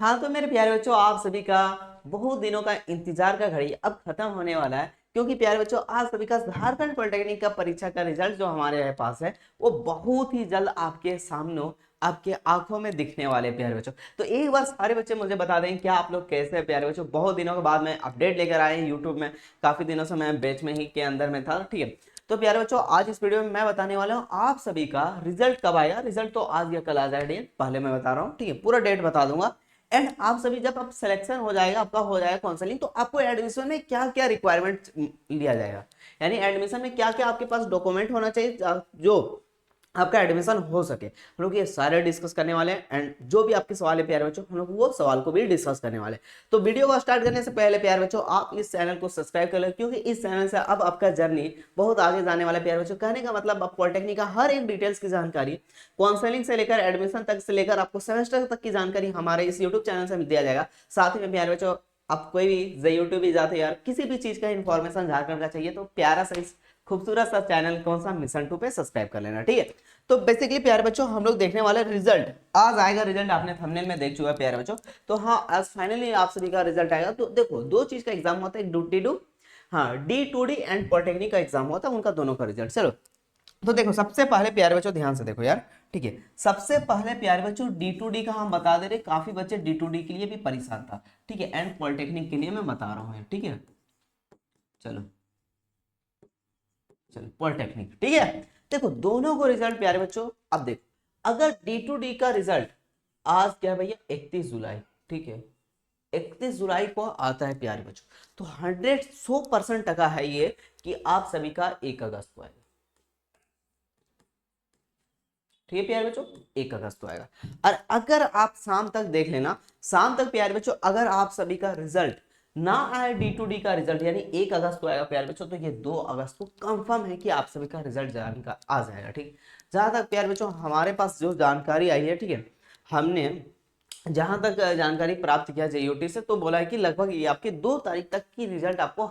हाँ तो मेरे प्यारे बच्चों, आप सभी का बहुत दिनों का इंतजार का घड़ी अब खत्म होने वाला है। क्योंकि प्यारे बच्चों, आज सभी का झारखंड पॉलिटेक्निक का परीक्षा का रिजल्ट जो हमारे पास है वो बहुत ही जल्द आपके सामने, आपके आंखों में दिखने वाले हैं प्यारे बच्चों। तो एक बार सारे बच्चे मुझे बता दें क्या आप लोग कैसे हैं प्यारे बच्चों। बहुत दिनों के बाद मैं अपडेट लेकर आए हैं यूट्यूब में। काफी दिनों से मैं बैच में ही के अंदर में था, ठीक है। तो प्यारे बच्चों, आज इस वीडियो में मैं बताने वाला हूँ आप सभी का रिजल्ट कब आएगा। रिजल्ट तो आज या कल आ जाएगा, डेट पहले मैं बता रहा हूँ, ठीक है। पूरा डेट बता दूंगा। एंड आप सभी जब आप सिलेक्शन हो जाएगा, आपका हो जाएगा काउंसलिंग, तो आपको एडमिशन में क्या क्या रिक्वायरमेंट लिया जाएगा, यानी एडमिशन में क्या क्या आपके पास डॉक्यूमेंट होना चाहिए जो आपका एडमिशन हो सके, हम लोग ये सारे डिस्कस करने वाले हैं। एंड जो भी आपके सवाल है प्यारे बच्चों, हम लोग वो सवाल को भी डिस्कस करने वाले हैं। तो वीडियो को स्टार्ट करने से पहले प्यारे बच्चों, आप इस चैनल को सब्सक्राइब कर लो, क्योंकि इस चैनल से अब आपका जर्नी बहुत आगे जाने वाला है प्यारे बच्चों। कहने का मतलब अब पॉलिटेक्निक का हर एक डिटेल्स की जानकारी, काउंसलिंग से लेकर एडमिशन तक से लेकर आपको सेमेस्टर तक की जानकारी हमारे इस यूट्यूब चैनल से दिया जाएगा। साथ ही में प्यारे बच्चों, आप कोई भी यूट्यूब भी जाते यार, किसी भी चीज का इन्फॉर्मेशन झारखंड का चाहिए तो प्यारा सा खूबसूरत सा चैनल कौन सा मिशन 2 पे सब्सक्राइब कर लेना, ठीक है। तो बेसिकली प्यारे बच्चों, हम लोग देखने वाले रिजल्ट आज आएगा। रिजल्ट आपने थंबनेल में देख चुका है प्यारे बच्चों। तो हाँ, आज फाइनली आप सभी का रिजल्ट आएगा। तो देखो, दो चीज का एग्जाम होता है, एक D2, हाँ D2D एंड पॉलिटेक्निक का एग्जाम होता है, उनका दोनों का रिजल्ट। चलो, तो देखो सबसे पहले प्यारे बच्चों ध्यान से देखो यार, ठीक है। सबसे पहले प्यारे बच्चों, D2D का हम बता दे रहे, काफी बच्चे D2D के लिए भी परेशान था, ठीक है। एंड पॉलिटेक्निक के लिए मैं बता रहा हूँ, ठीक है। चलो चलो, पॉलिटेक्निक, ठीक है। देखो दोनों को रिजल्ट प्यारे बच्चों, अब देखो अगर D2D का रिजल्ट आज क्या है भैया, 31 जुलाई, ठीक है। 31 जुलाई को आता है प्यारे बच्चों, तो 100% टका है ये कि आप सभी का 1 अगस्त को आएगा, ठीक है प्यारे बच्चों। 1 अगस्त को आएगा। और अगर आप शाम तक देख लेना, शाम तक प्यारे बच्चों अगर आप सभी का रिजल्ट ना आए, D2D का रिजल्ट यानी 1 अगस्त को आएगा प्यारे बच्चों, तो ये 2 अगस्त को कंफर्म है कि आप सभी का रिजल्ट जाने का आ जाएगा, ठीक। जहां तक प्यारे बच्चों हमारे पास जो जानकारी आई है, ठीक है, हमने जहां तक जानकारी प्राप्त किया JUT से, तो बोला है कि लगभग ये आपके 2 तारीख तक की रिजल्ट आपको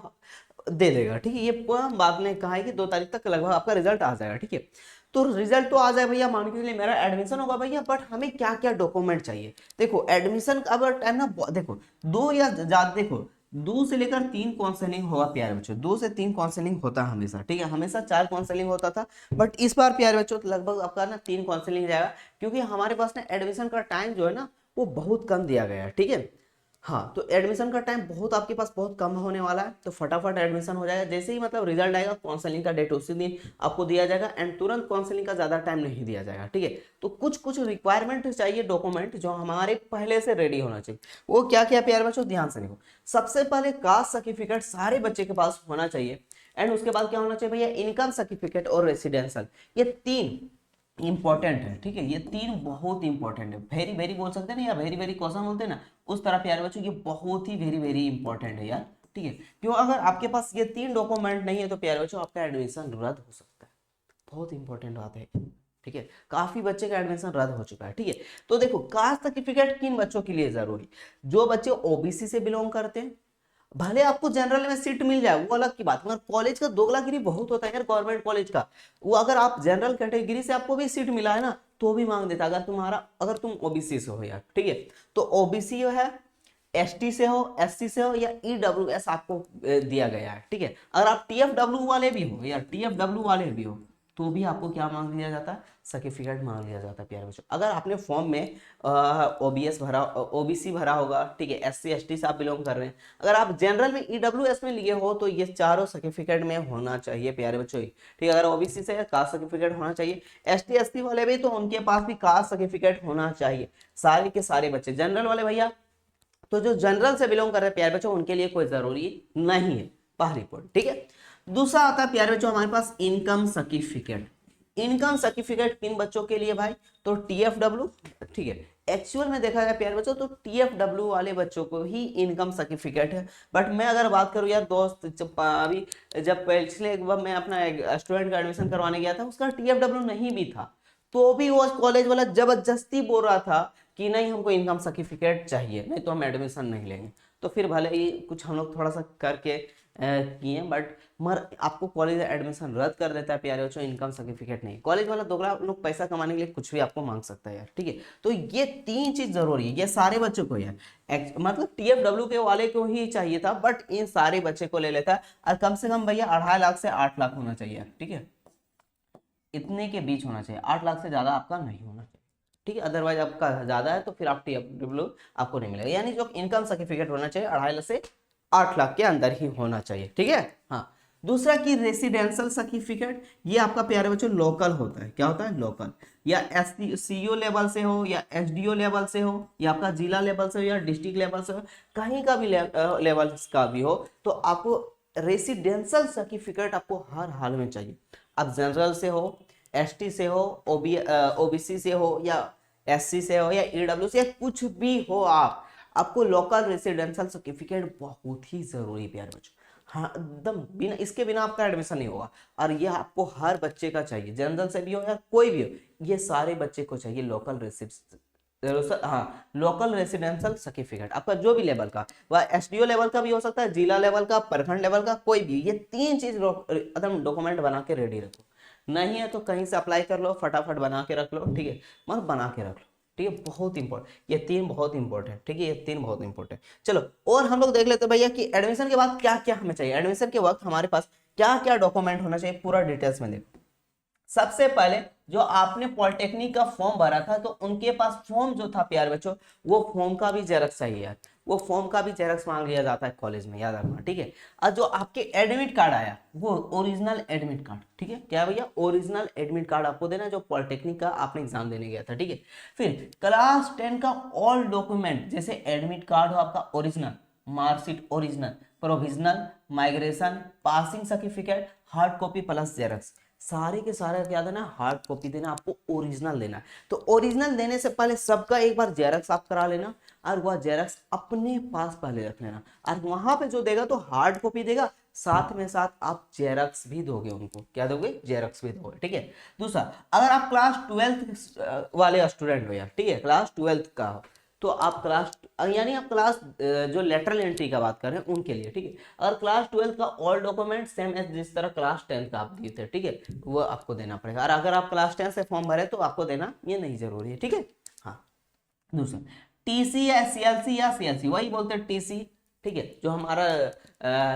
दे देगा, ठीक है। ये पूरा बात ने कहा है कि 2 तारीख तक लगभग आपका रिजल्ट आ जाएगा, ठीक है। तो रिजल्ट तो आ जाए भैया, मान के चलिए मेरा एडमिशन होगा भैया, बट हमें क्या क्या डॉक्यूमेंट चाहिए। देखो एडमिशन का अगर टाइम ना, देखो दो या ज्यादा, देखो 2 से लेकर 3 काउंसलिंग होगा प्यारे बच्चों, 2 से 3 काउंसलिंग होता है हमेशा, ठीक है। हमेशा 4 काउंसलिंग होता था, बट इस बार प्यारे बच्चों लगभग आपका ना 3 काउंसलिंग जाएगा, क्योंकि हमारे पास ना एडमिशन का टाइम जो है ना वो बहुत कम दिया गया है, ठीक है। हाँ, तो एडमिशन का टाइम बहुत आपके पास बहुत कम होने वाला है, तो फटाफट एडमिशन हो जाएगा। जैसे ही मतलब रिजल्ट आएगा, काउंसलिंग का डेट उसी दिन आपको दिया जाएगा, एंड तुरंत काउंसलिंग का ज्यादा टाइम नहीं दिया जाएगा, ठीक है। तो कुछ कुछ रिक्वायरमेंट चाहिए, डॉक्यूमेंट जो हमारे पहले से रेडी होना चाहिए। वो क्या क्या प्यारे बच्चों, ध्यान से देखो। सबसे पहले कास्ट सर्टिफिकेट सारे बच्चे के पास होना चाहिए। एंड उसके बाद क्या होना चाहिए भैया, इनकम सर्टिफिकेट और रेसिडेंशियल, ये 3 इंपॉर्टेंट है, ठीक है। ये 3 बहुत इंपॉर्टेंट है, वेरी वेरी बोल सकते हैं ना, या वेरी वेरी क्वेश्चन बोलते हैं ना, उस तरह प्यारे बच्चों ये बहुत ही वेरी वेरी इंपॉर्टेंट है यार, ठीक है। क्यों, अगर आपके पास ये 3 डॉक्यूमेंट नहीं है तो प्यारे बच्चों आपका एडमिशन रद्द हो सकता है। बहुत इंपॉर्टेंट बात है, ठीक है। काफी बच्चे का एडमिशन रद्द हो चुका है, ठीक है। तो देखो कास्ट सर्टिफिकेट किन बच्चों के लिए जरूरी, जो बच्चे OBC से बिलोंग करते हैं। भले आपको जनरल में सीट मिल जाए वो अलग की बात, मगर कॉलेज का दोगलागिरी बहुत होता है यार, गवर्नमेंट कॉलेज का। वो अगर आप जनरल कैटेगरी से आपको भी सीट मिला है ना, तो भी मांग देता अगर तुम OBC से हो यार, ठीक है। तो OBC जो है, ST से हो, SC से हो, या EWS आपको दिया गया है, ठीक है। अगर आप TFW वाले भी हो यार, TFW वाले भी हो, तो भी आपको क्या मांग लिया जाता है, सर्टिफिकेट मांग लिया जाता है प्यारे बच्चों। अगर आपने फॉर्म में OBS भरा, OBC भरा होगा, ठीक है, SC ST से आप बिलोंग कर रहे हैं, अगर आप जनरल में EWS में लिए हो, तो ये चारों सर्टिफिकेट में होना चाहिए प्यारे बच्चों, ठीक है। अगर OBC से कास्ट सर्टिफिकेट होना चाहिए, ST SC वाले भी तो उनके पास भी कास्ट सर्टिफिकेट होना चाहिए, सारे के सारे बच्चे। जनरल वाले भैया, तो जो जनरल से बिलोंग कर रहे हैं प्यारे बच्चों, उनके लिए कोई जरूरी नहीं है, पहली पॉइंट, ठीक है। दूसरा आता है प्यारे बच्चों हमारे पास इनकम सर्टिफिकेट। इनकम सर्टिफिकेट किन बच्चों के लिए भाई, तो TFW, ठीक है। एक्चुअल में देखा जाए प्यारे बच्चों तो TFW वाले बच्चों को ही इनकम सर्टिफिकेट है। बट मैं अगर बात करूं यार दोस्त, अभी जब पिछले एक बार मैं अपना स्टूडेंट का एडमिशन करवाने गया था, उसका TFW नहीं भी था, तो भी वो कॉलेज वाला जबरदस्ती बोल रहा था कि नहीं हमको इनकम सर्टिफिकेट चाहिए, नहीं तो हम एडमिशन नहीं लेंगे, तो फिर भले ही कुछ हम लोग थोड़ा सा करके किए, बट मगर आपको कॉलेज एडमिशन रद्द कर देता है प्यारे बच्चों, इनकम सर्टिफिकेट नहीं। कॉलेज वाला दोगला लोग पैसा कमाने के लिए कुछ भी आपको मांग सकता है यार, ठीक है। तो ये 3 चीज जरूरी है, ये सारे बच्चों को यार, मतलब TFW के वाले को ही चाहिए था, बट इन सारे बच्चे को ले लेता है। और कम से कम भैया 2.5 लाख से 8 लाख होना चाहिए, ठीक है, इतने के बीच होना चाहिए, 8 लाख से ज्यादा आपका नहीं होना चाहिए, ठीक है। अदरवाइज आपका ज्यादा है तो फिर आप TFW आपको नहीं मिलेगा, यानी जो इनकम सर्टिफिकेट होना चाहिए 2.5 लाख से 8 लाख के अंदर ही होना चाहिए, ठीक है। हाँ, दूसरा की रेसिडेंशियल सर्टिफिकेट, ये आपका प्यारे बच्चों लोकल होता है, क्या होता है लोकल, या SCO लेवल से हो या SDO लेवल से हो या आपका जिला लेवल से हो या डिस्ट्रिक्ट लेवल से हो, कहीं का भी लेवल का भी हो, तो आपको रेसिडेंशियल सर्टिफिकेट आपको हर हाल में चाहिए। आप जनरल से हो, ST से हो, OBC से हो या SC से हो या EW से, कुछ भी हो, आपको लोकल रेसिडेंशियल सर्टिफिकेट बहुत ही जरूरी है प्यारे बच्चों। हाँ, एकदम बिना इसके बिना आपका एडमिशन नहीं होगा, और यह आपको हर बच्चे का चाहिए, जनरल से भी हो या कोई भी हो, ये सारे बच्चे को चाहिए लोकल रेसिडेंशियल सर्टिफिकेट, आपका जो भी लेवल का, वह SDO लेवल का भी हो सकता है, जिला लेवल का, प्रखंड लेवल का, कोई भी, ये 3 चीज एकदम डॉक्यूमेंट बना के रेडी रखो। नहीं है तो कहीं से अप्लाई कर लो, फटाफट बना के रख लो, ठीक है, मगर बना के रख लो, ठीक है, बहुत इंपॉर्टेंट, ये 3 बहुत इंपॉर्टेंट, ठीक है, ये 3 बहुत इंपॉर्टेंट। चलो और हम लोग देख लेते हैं भैया कि एडमिशन के बाद क्या क्या हमें चाहिए, एडमिशन के वक्त हमारे पास क्या क्या डॉक्यूमेंट होना चाहिए, पूरा डिटेल्स में देखो। सबसे पहले जो आपने पॉलिटेक्निक का फॉर्म भरा था, तो उनके पास फॉर्म जो था प्यारे बच्चों, वो फॉर्म का भी जेरॉक्स चाहिए यार, वो फॉर्म का भी जेरॉक्स मांग लिया जाता है कॉलेज में, याद रखना, ठीक है। और जो आपके एडमिट कार्ड आया, वो ओरिजिनल एडमिट कार्ड, ठीक है, क्या भैया, ओरिजिनल एडमिट कार्ड आपको देना, जो पॉलिटेक्निक का आपने एग्जाम देने गया था, ठीक है। फिर क्लास 10 का ऑल डॉक्यूमेंट, जैसे एडमिट कार्ड हो आपका original, marksheet original, provisional, migration, passing certificate, hard copy plus xerox, सारे के सारे क्या देना, हार्ड कॉपी देना, आपको ओरिजिनल देना है। तो ओरिजिनल देने से पहले सबका एक बार जेरॉक्स आप करा लेना, और वह जेरॉक्स अपने पास पहले रख लेना, और वहां पे जो देगा तो हार्ड कॉपी देगा, साथ में साथ आप जेरॉक्स भी दोगे उनको, क्या दोगे, जेरॉक्स भी दोगे, ठीक है। दूसरा, अगर आप क्लास 12 वाले स्टूडेंट हो यार, ठीक है, क्लास 12 का हो, तो आप यानी आप क्लास जो लेटरल एंट्री का बात कर रहे हैं उनके लिए, ठीक है। अगर क्लास 12 का ऑल डॉक्यूमेंट सेम एज जिस तरह क्लास 10 का आप दिए थे, ठीक है, वो आपको देना पड़ेगा, और अगर आप क्लास 10 से फॉर्म भरे तो आपको देना ये नहीं जरूरी है, ठीक है। हाँ, दूसरा TC या SCLC या CLC, वही बोलते हैं TC, ठीक है, जो हमारा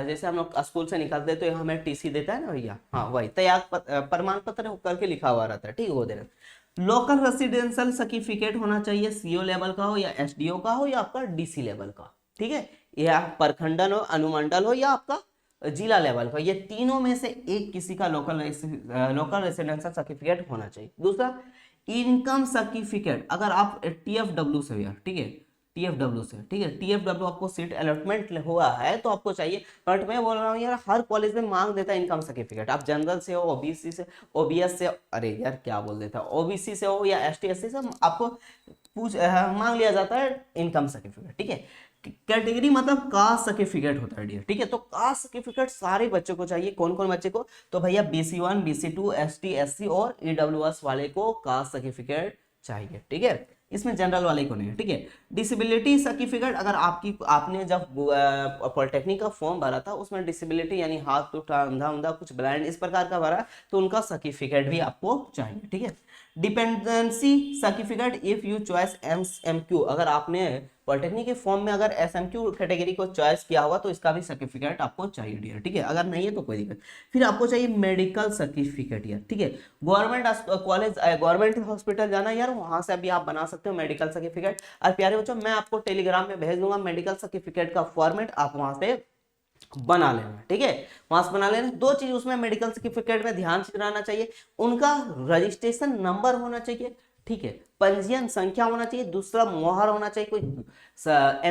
जैसे हम लोग स्कूल से निकलते हैं तो हमें TC देता है ना भैया, हाँ वही तैयार प्रमाण पत्र करके लिखा हुआ रहता है, ठीक है, वो देना। लोकल रेसिडेंशियल सर्टिफिकेट होना चाहिए, CO लेवल का हो या SDO का हो या आपका DC लेवल का, ठीक है, या प्रखंडन हो, अनुमंडल हो या आपका जिला लेवल का, ये तीनों में से एक किसी का लोकल रेसिडेंशियल सर्टिफिकेट होना चाहिए। दूसरा, इनकम सर्टिफिकेट, अगर आप TFW से हो यार, ठीक है, TFW से, ठीक है, TFW आपको सीट अलॉटमेंट हुआ है तो आपको चाहिए, बट मैं बोल रहा हूँ यार हर कॉलेज में मांग देता है इनकम सर्टिफिकेट, आप जनरल से हो, OBC से, OBS से, अरे यार क्या बोल देता है, OBC से हो या ST SC से, आपको मांग लिया जाता है इनकम सर्टिफिकेट, ठीक है। कैटेगरी मतलब कास्ट सर्टिफिकेट होता है डियर, ठीक है, तो कास्ट सर्टिफिकेट सारे बच्चों को चाहिए, कौन कौन बच्चे को, तो भैया BC1 BC2 ST SC और EWS वाले को कास्ट सर्टिफिकेट चाहिए, ठीक है, इसमें जनरल वाले को नहीं है, ठीक है। डिसेबिलिटी सर्टिफिकेट, अगर आपने जब पॉलिटेक्निक का फॉर्म भरा था उसमें डिसेबिलिटी यानी हाथ टूटा, अंधा अंधा कुछ ब्लाइंड इस प्रकार का भरा, तो उनका सर्टिफिकेट भी आपको चाहिए, ठीक है। Dependency certificate if you choice SMQ, अगर आपने पॉलिटेक्निक के फॉर्म में अगर SMQ कैटेगरी को चॉइस किया हुआ तो इसका भी सर्टिफिकेट आपको चाहिए डियर, ठीक है, अगर नहीं है तो कोई दिक्कत। फिर आपको चाहिए मेडिकल सर्टिफिकेट यार, ठीक है, गवर्नमेंट कॉलेज गवर्नमेंट हॉस्पिटल जाना यार, वहां से भी आप बना सकते हो मेडिकल सर्टिफिकेट। और प्यारे बच्चों मैं आपको टेलीग्राम में भेज दूंगा मेडिकल सर्टिफिकेट का फॉर्मेट, आप वहां से बना लेना, ठीक है, वहां से बना लेना। 2 चीज उसमें मेडिकल सर्टिफिकेट में ध्यान से रहना चाहिए, उनका रजिस्ट्रेशन नंबर होना चाहिए, ठीक है, पंजीयन संख्या होना चाहिए, दूसरा मोहर होना चाहिए कोई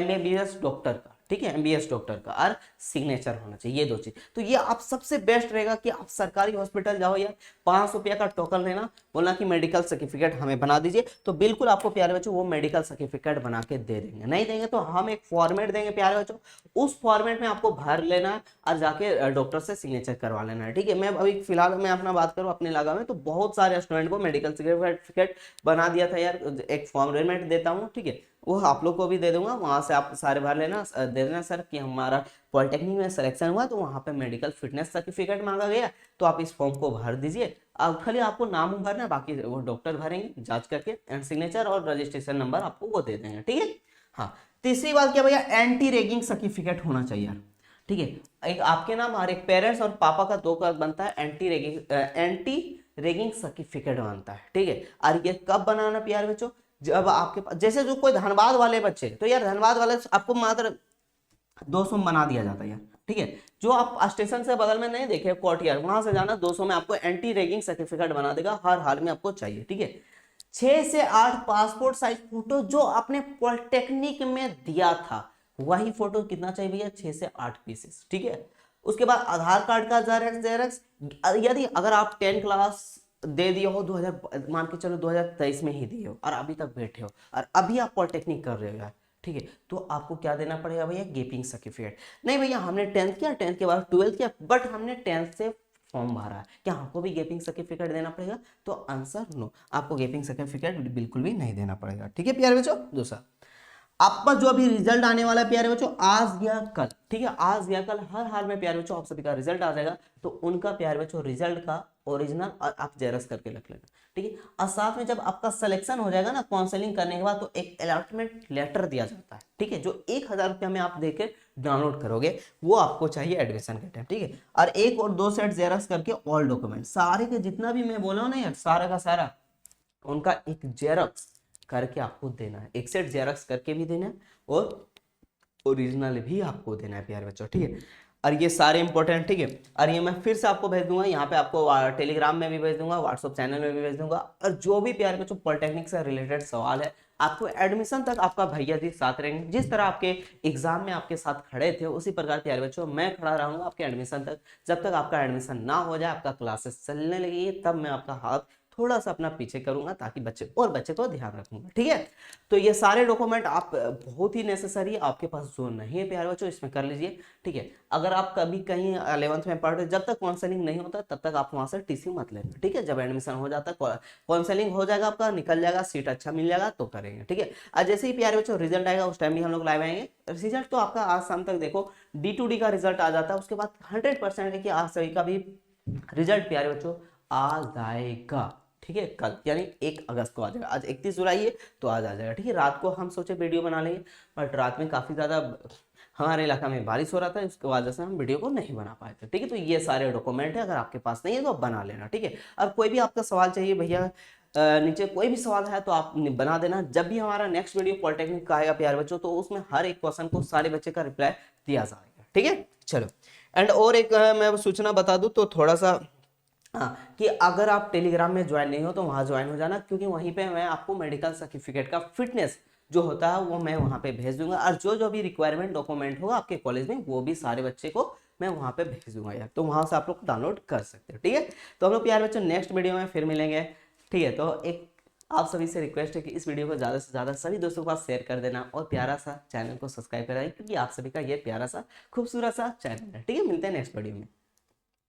MBBS डॉक्टर का, ठीक है, एमबीबीएस डॉक्टर का, और सिग्नेचर होना चाहिए, ये दो चीज। तो ये आप सबसे बेस्ट रहेगा कि आप सरकारी हॉस्पिटल जाओ यार, 500 रुपया का टोकन लेना, बोलना कि मेडिकल सर्टिफिकेट हमें बना दीजिए, तो बिल्कुल आपको प्यारे बच्चों वो मेडिकल सर्टिफिकेट बना के दे देंगे। नहीं देंगे तो हम एक फॉर्मेट देंगे प्यारे बच्चों, उस फॉर्मेट में आपको भर लेना है और जाके डॉक्टर से सिग्नेचर करवा लेना है। ठीक है, मैं अभी फिलहाल मैं अपना बात करूँ अपने इलाका में, तो बहुत सारे स्टूडेंट को मेडिकल सर्टिफिकेट बना दिया था यार, एक फॉर्मेट देता हूँ, ठीक है, वो आप लोग को भी दे दूंगा, वहां से आप सारे भर लेना, दे देना सर कि हमारा पॉलिटेक्निक में सिलेक्शन हुआ, तो वहां पे मेडिकल फिटनेस सर्टिफिकेट मांगा गया, तो आप इस फॉर्म को भर दीजिए। अब खाली आपको नाम भरना, बाकी वो डॉक्टर भरेंगे जांच करके, एंड सिग्नेचर और रजिस्ट्रेशन नंबर आपको वो दे देंगे। ठीक है, हाँ। तीसरी बात क्या भैया, एंटी रेगिंग सर्टिफिकेट होना चाहिए यार। ठीक है, एक आपके नाम और एक पेरेंट्स और पापा का दो का बनता है एंटी रेगिंग सर्टिफिकेट बनता है। ठीक है, और ये कब बनाना प्यार बच्चों, जब आपके पास जैसे जो कोई धनबाद वाले बच्चे, तो यार धनबाद वाले आपको मात्र 200 में बना दिया जाता है यार। ठीक है, जो आप स्टेशन से बगल में नहीं देखे कोर्टियर, वहां से जाना, 200 में आपको एंटी रेगिंग सर्टिफिकेट बना देगा, हर हाल में आपको चाहिए। ठीक है, 6 से 8 पासपोर्ट साइज फोटो जो आपने पॉलिटेक्निक में दिया था, वही फोटो कितना चाहिए भैया, 6 से 8 पीसेस। ठीक है, उसके बाद आधार कार्ड का जेरॉक्स, यदि अगर आप 10 क्लास दे दिए हो 2000, मान के चलो 2023 में ही दिए हो और अभी तक बैठे हो और अभी आप पॉलिटेक्निक कर रहे हो यार, ठीक है, तो आपको क्या देना पड़ेगा भैया, गैपिंग सर्टिफिकेट। नहीं भैया हमने 10th किया, 10th के बाद 12th किया, बट हमने 10th से फॉर्म भरा है, क्या हमको भी गैपिंग सर्टिफिकेट देना पड़ेगा, तो आंसर नो, आपको गैपिंग सर्टिफिकेट बिल्कुल भी नहीं देना पड़ेगा। ठीक है प्यारे बच्चों, दूसरा आपका जो अभी रिजल्ट आने वाला है प्यारे बच्चों, आज या कल, ठीक है, आज या कल हर हाल में प्यारे बच्चों आप सभी का रिजल्ट आ जाएगा, तो उनका प्यारे बच्चों रिजल्ट का ओरिजिनल और आप जेरॉक्स करके रख लेना। ठीक है, और साथ में जब आपका सिलेक्शन हो जाएगा ना काउंसलिंग करने के बाद, तो एक अलॉटमेंट लेटर दिया जाता है। ठीक है, जो 1000 रुपया में आप देके डाउनलोड करोगे, वो आपको चाहिए एडमिशन के टाइम। ठीक है, और एक और 2 सेट जेरॉक्स करके ऑल डॉक्यूमेंट सारे के जितना भी मैं बोला हूं ना यार, सारा का सारा उनका एक जेरॉक्स करके आपको देना है, एक सेट जेरॉक्स करके भी देना है और ओरिजिनल भी आपको देना है प्यारे बच्चों। ठीक है, और ये सारे इंपॉर्टेंट, ठीक है, और ये मैं फिर से आपको भेज दूंगा, यहाँ पे आपको टेलीग्राम में भी भेज दूंगा, व्हाट्सएप चैनल में भी भेज दूंगा, और जो भी प्यारे बच्चों पॉलिटेक्निक से रिलेटेड सवाल है, आपको एडमिशन तक आपका भैया जी साथ रहेंगे, जिस तरह आपके एग्जाम में आपके साथ खड़े थे, उसी प्रकार प्यारे बच्चों मैं खड़ा रहूंगा आपके एडमिशन तक, जब तक आपका एडमिशन ना हो जाए, आपका क्लासेस चलने लगी, तब मैं आपका हाथ थोड़ा सा अपना पीछे करूंगा, ताकि बच्चे को ध्यान रखूंगा। ठीक है, तो ये सारे डॉक्यूमेंट आप बहुत ही नेसेसरी है, आपके पास जो नहीं है प्यारे बच्चों इसमें कर लीजिए। ठीक है, अगर आप कभी कहीं 11th में पढ़ रहे, जब तक काउंसलिंग नहीं होता तब तक आप वहां से टीसी मत लेना। ठीक है, जब एडमिशन हो जाता है, काउंसलिंग हो जाएगा, आपका निकल जाएगा, सीट अच्छा मिल जाएगा तो करेंगे। ठीक है, और जैसे ही प्यारे बच्चों रिजल्ट आएगा, उस टाइम भी हम लोग लाइव आएंगे। रिजल्ट तो आपका आज शाम तक देखो D2D का रिजल्ट आ जाता है, उसके बाद 100% है कि आज सभी का भी रिजल्ट प्यारे बच्चों आ जाएगा। ठीक है, कल यानी 1 अगस्त को आ जाएगा, आज 31 जुलाई है, तो आज आ जाएगा। ठीक है, रात को हम सोचे वीडियो बना लेंगे, बट रात में काफ़ी ज़्यादा हमारे इलाका में बारिश हो रहा था, इसकी वजह से हम वीडियो को नहीं बना पाए थे। ठीक है, तो ये सारे डॉक्यूमेंट है, अगर आपके पास नहीं है तो आप बना लेना। ठीक है, और कोई भी आपका सवाल चाहिए भैया, नीचे कोई भी सवाल है तो आप बना देना। जब भी हमारा नेक्स्ट वीडियो पॉलिटेक्निक का आएगा प्यारे बच्चों, तो उसमें हर एक क्वेश्चन को सारे बच्चे का रिप्लाई दिया जाएगा। ठीक है, चलो, एंड और एक मैं सूचना बता दूं तो थोड़ा सा, हाँ, कि अगर आप टेलीग्राम में ज्वाइन नहीं हो तो वहां ज्वाइन हो जाना, क्योंकि वहीं पे मैं आपको मेडिकल सर्टिफिकेट का फिटनेस जो होता है वो मैं वहां पे भेज दूंगा, और जो जो भी रिक्वायरमेंट डॉक्यूमेंट होगा आपके कॉलेज में, वो भी सारे बच्चे को मैं वहां पे भेज दूंगा यार, तो वहां से आप लोग डाउनलोड कर सकते हो। ठीक है, तो हम लोग प्यारे बच्चों नेक्स्ट वीडियो में फिर मिलेंगे। ठीक है, तो एक आप सभी से रिक्वेस्ट है कि इस वीडियो को ज़्यादा से ज़्यादा सभी दोस्तों के पास शेयर कर देना, और प्यारा सा चैनल को सब्सक्राइब कराएं, क्योंकि आप सभी का ये प्यारा सा खूबसूरत सा चैनल है। ठीक है, मिलते हैं नेक्स्ट वीडियो में।